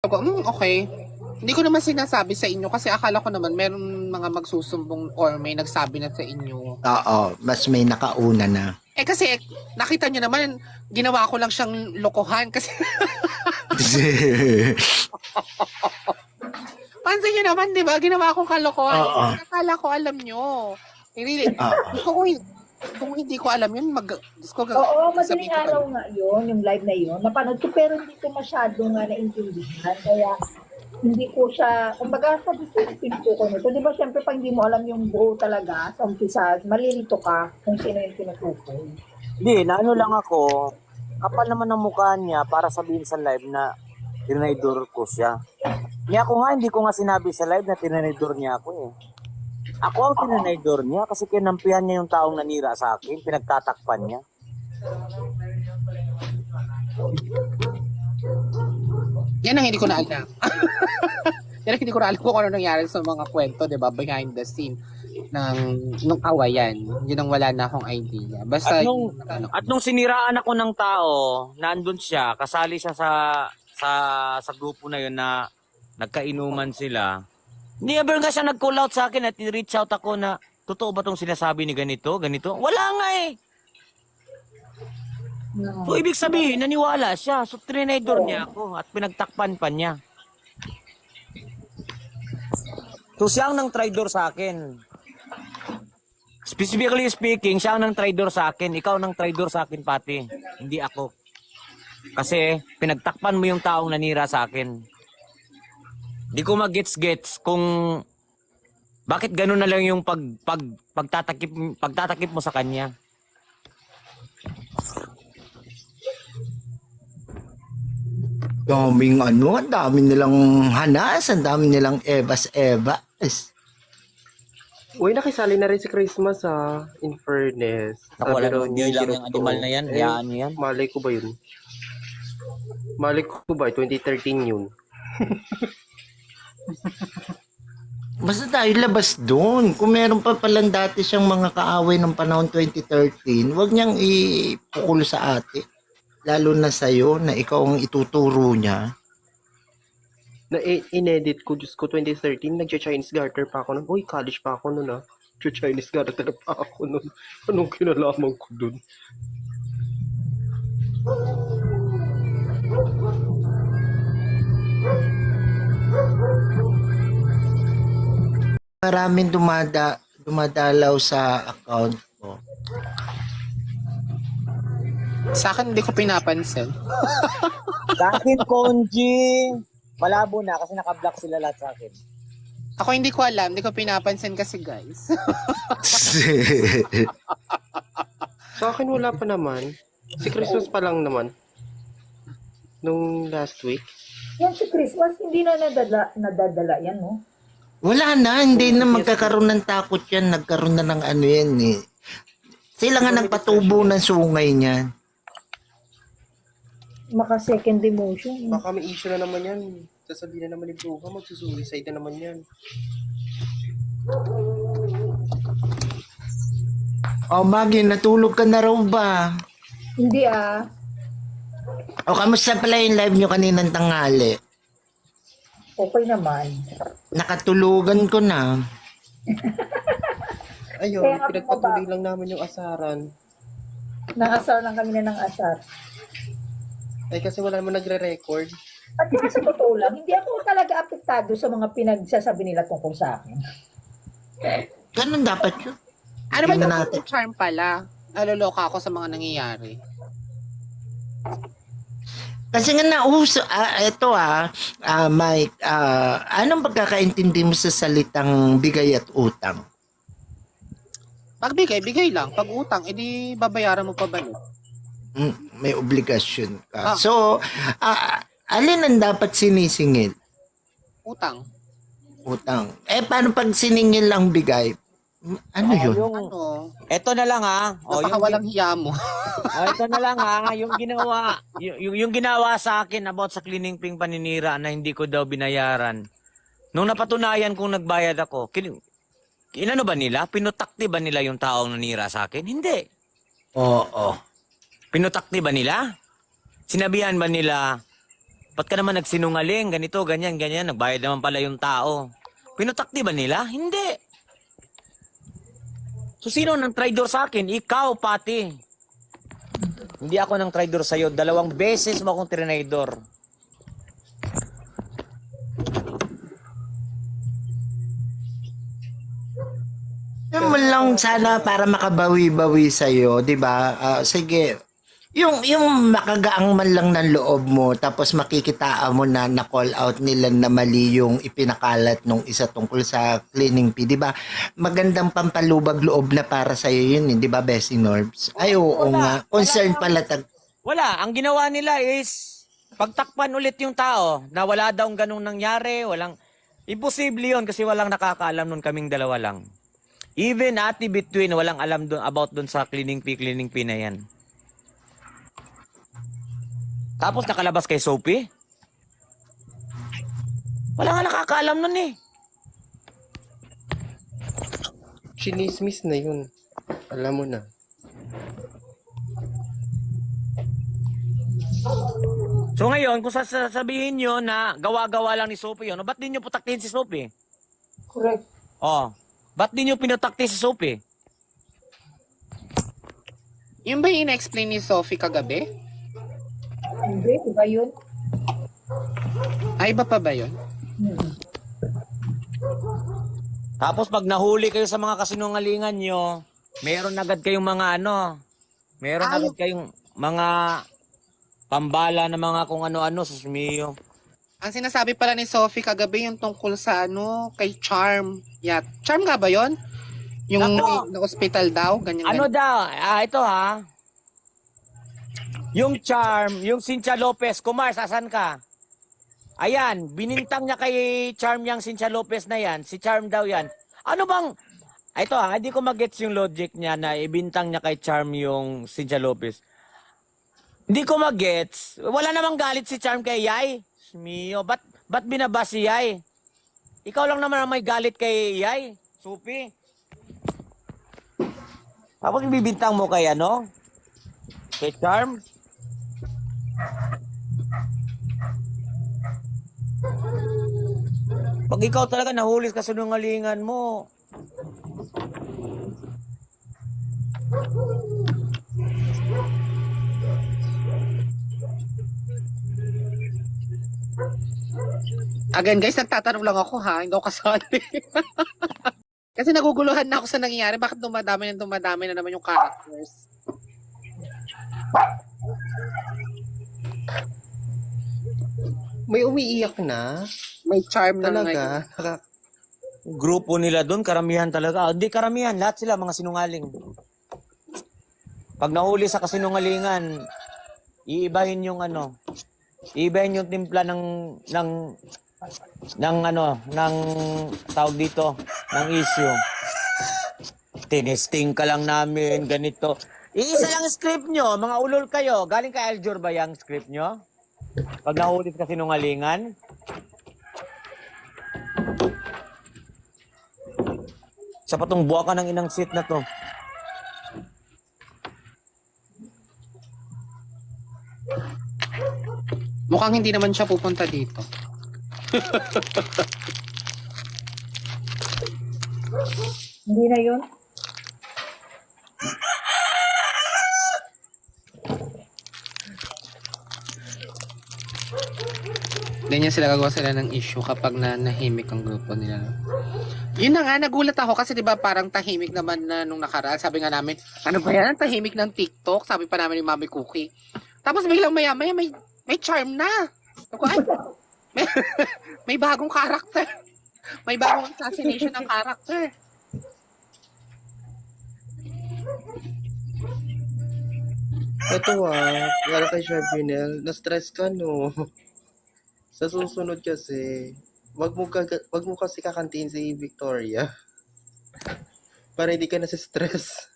Ako, okay. Hindi ko naman sinasabi sa inyo kasi akala ko naman meron mga magsusumbong or may nagsabi na sa inyo. Oo, mas may nakauna na. Eh kasi nakita nyo naman, ginawa ko lang siyang lokohan kasi pansin nyo naman, di ba? Ginawa kong kalokohan. Oo. Akala ko alam nyo. Really, gusto ko kung hindi ko alam yun, gusto ko Oo, sabihin madaling ko araw nga yun, yung live na yun. Napanood ko, pero hindi ko masyado nga naintindihan. Kaya, hindi ko siya, kumbaga sa disipin ko nito. Di ba, syempre, pag hindi mo alam yung buo talaga, sa umpisa, malilito ka kung sino yung tinutukoy. Hindi, naano lang ako, kapal naman ang mukha niya para sabihin sa live na tinaydor ko siya. Niya ako nga, hindi ko nga sinabi sa live na tinaydor niya ako eh. Ako ang tinaydor niya kasi kinampihan niya yung taong nanira sa akin, pinagtatakpan niya. Yan ang hindi ko na alam. Yan ang hindi ko na alam kung ano nangyari sa mga kwento, di ba? Behind the scene nung awayan. Yun ang wala na akong idea. Basta, At nung siniraan ako ng tao, nandun siya, kasali siya sa grupo na yun na nagkainuman sila. Hindi ever nga siya nag-call out sa akin at i-reach out ako na, totoo ba tong sinasabi ni ganito? Wala nga eh. So, ibig sabihin, naniwala siya. So, trinidor niya ako at pinagtakpan pa niya. So, siya ang nang traidor sa akin. Specifically speaking, siya ang nang traidor sa akin. Ikaw nang traidor sa akin, pati. Hindi ako. Kasi, pinagtakpan mo yung taong nanira sa akin. Di ko mag-gets kung bakit gano'n na lang yung pagtatakip mo sa kanya. Daming ang dami nilang hanas, ang dami nilang ebas. Uy, nakisali na rin si Christmas in fairness. Ako Sabi alam raw mo, niya, hindi lang hindi yung animal na yan. Hayaan niyo yan. Malay ko ba yun? Malay ko ba, 2013 yun. Basta tayo labas doon. Kung meron pa palang dati siyang mga kaaway ng panahon 2013, wag niyang ipukul sa ate. Lalo na sa'yo na ikaw ang ituturo niya. In-edit ko, Diyos ko, 2013, nag-Chinese garter pa ako nun. Uy, college pa ako nun Chinese garter pa ako nun. Anong kinalaman ko dun? Maraming dumadalaw sa account ko. sa akin, hindi ko pinapansin. Sa akin, Konji, malabo na kasi naka-block sila lahat sa akin. Ako hindi ko alam, hindi ko pinapansin kasi guys. Sa akin, wala pa naman. Si Christmas pa lang naman. Nung last week. Yan si Christmas, hindi na nadadala yan, no? Wala na, hindi na magkakaroon ng takot yan. Nagkaroon na ng ano yan eh. Sila nga nagpatubo ng sungay niyan. Maka second demotion. Baka may issue na naman yan. Sasabihin na naman ni Bruga, magsusuicide na naman yan. O Maggie, natulog ka na raw ba? Hindi O kamusta pala yung live nyo kaninang tanghali? okay naman. Nakatulugan ko na. Ayun, Kaya nga pinagpatuloy lang namin yung asaran. Nang-asar lang kami na ng asar. Ay, kasi wala naman nagre-record. At saka sa totoo lang, hindi ako talaga apektado sa mga pinagsasabi nila tungkol sa akin. Ganun dapat yun. Ano ba Tingnan yung natin. charm pala? Naloloka ako sa mga nangyayari. Kasi nga nauso, Mike, anong pagkakaintindi mo sa salitang bigay at utang? Pag bigay lang. Pag utang, edi babayaran mo pa ba yun? May obligasyon ka. Ah. So, alin ang dapat sinisingil? Utang. Utang. Paano pag siningil lang bigay? Ano yun? Ano? Eto na lang Napakawalang hiya mo. Ito na lang yung ginawa sa akin about sa cleaning ping paninira na hindi ko daw binayaran. Nung napatunayan kong nagbayad ako, inano ba nila? Pinutakti ba nila yung taong nanira sa akin? Hindi. Oo. Pinutakti ba nila? Sinabihan ba nila Ba't ka naman nagsinungaling? Ganito, ganyan, ganyan. Nagbayad naman pala yung tao. Pinutakti ba nila? Hindi. So, sino nang traidor sa akin? Ikaw, pati. Hindi ako nang traidor sa'yo. 2 beses mo akong trinidor. Yung man lang sana para makabawi-bawi sa'yo, di ba? Sige, yung makagaang man lang ng loob mo, tapos makikitaan mo na na-call out nila na mali yung ipinakalat nung isa tungkol sa cleaning fee, di ba? Magandang pampalubag loob na para sa'yo yun, di ba, Bessie Norbs? Ay, oo nga. Concern pala. Wala. Ang ginawa nila is pagtakpan ulit yung tao na wala daw ganung nangyari. Walang... Imposible yun kasi walang nakakaalam nun, kaming dalawa lang. Even Ate Between, walang alam dun, about dun sa cleaning fee na yan. Tapos nakalabas kay Sophie? Wala nga nakakaalam nun eh. Chinismis na yun. Alam mo na. So ngayon, kung sasabihin nyo na gawa-gawa lang ni Sophie yun, ba't di nyo putaktin si Sophie? Correct. Oh, ba't di nyo pinutakti si Sophie? Yung ba yung ina-explain ni Sophie kagabi? Hindi, diba yun? Ay, iba pa ba yun? Tapos pag nahuli kayo sa mga kasinungalingan nyo, meron agad kayong mga meron agad kayong mga pambala na mga kung ano-ano, susmiyo. Ang sinasabi pala ni Sophie kagabi yung tungkol sa kay Charm. Yeah. Charm nga ba yun? Yung Ako. na-hospital daw? Ganyan, Ano ganyan. daw? Ito ha. Yung Charm, yung Cynthia Lopez, Kumar, asan ka? Ayan, binintang niya kay Charm yung Cynthia Lopez na yan. Si Charm daw yan. Ano bang... Ito ha, hindi ko mag-gets yung logic niya na ibintang niya kay Charm yung Cynthia Lopez. Hindi ko mag-gets. Wala namang galit si Charm kay Yay. Mio, ba't binaba si Yay? Ikaw lang naman ang may galit kay Yay, Supi. Tapos ibibintang mo kay kay Charm. Pag ikaw talaga nahulis ka sa nungalingan mo, Again guys, nagtatanong lang ako ha, hindi ako kasali. Kasi naguguluhan na ako sa nangyayari. Bakit dumadami na naman yung characters? May umiiyak na? May Charm na ngayon. Talaga? grupo nila doon, karamihan talaga. Hindi karamihan, lahat sila mga sinungaling. Pag nahuli sa kasinungalingan, iibahin yung iibahin yung timpla ng tawag dito, ng issue. Tinesting ka lang namin, ganito. Iisa lang script nyo, mga ulol kayo. Galing kay Aljur ba yung script nyo? Pag nahuli sa sinungalingan? Sa patong buwa ka ng inang seat na to. Mukhang hindi naman siya pupunta dito. Hindi na yun. Ganyan sila gagawa sila ng issue kapag nahimik ang grupo nila. Yun na nga, nagulat ako kasi 'di ba parang tahimik naman na nung nakaraan. Sabi nga namin, ano ba yan? Tahimik ng TikTok. Sabi pa namin ni Mami Cookie. Tapos biglang maya-maya may Charm na. Ako, ay, may bagong karakter. May bagong assassination ng karakter. Ito para kay Sharpinel, na-stress ka no. Sa susunod kasi, wag mo kasi kakantiin si Victoria. Para hindi ka na stress.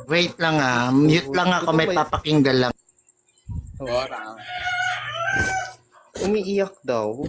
Wait lang mute lang ako, may papakinggan lang. Ora. Umiiyak daw.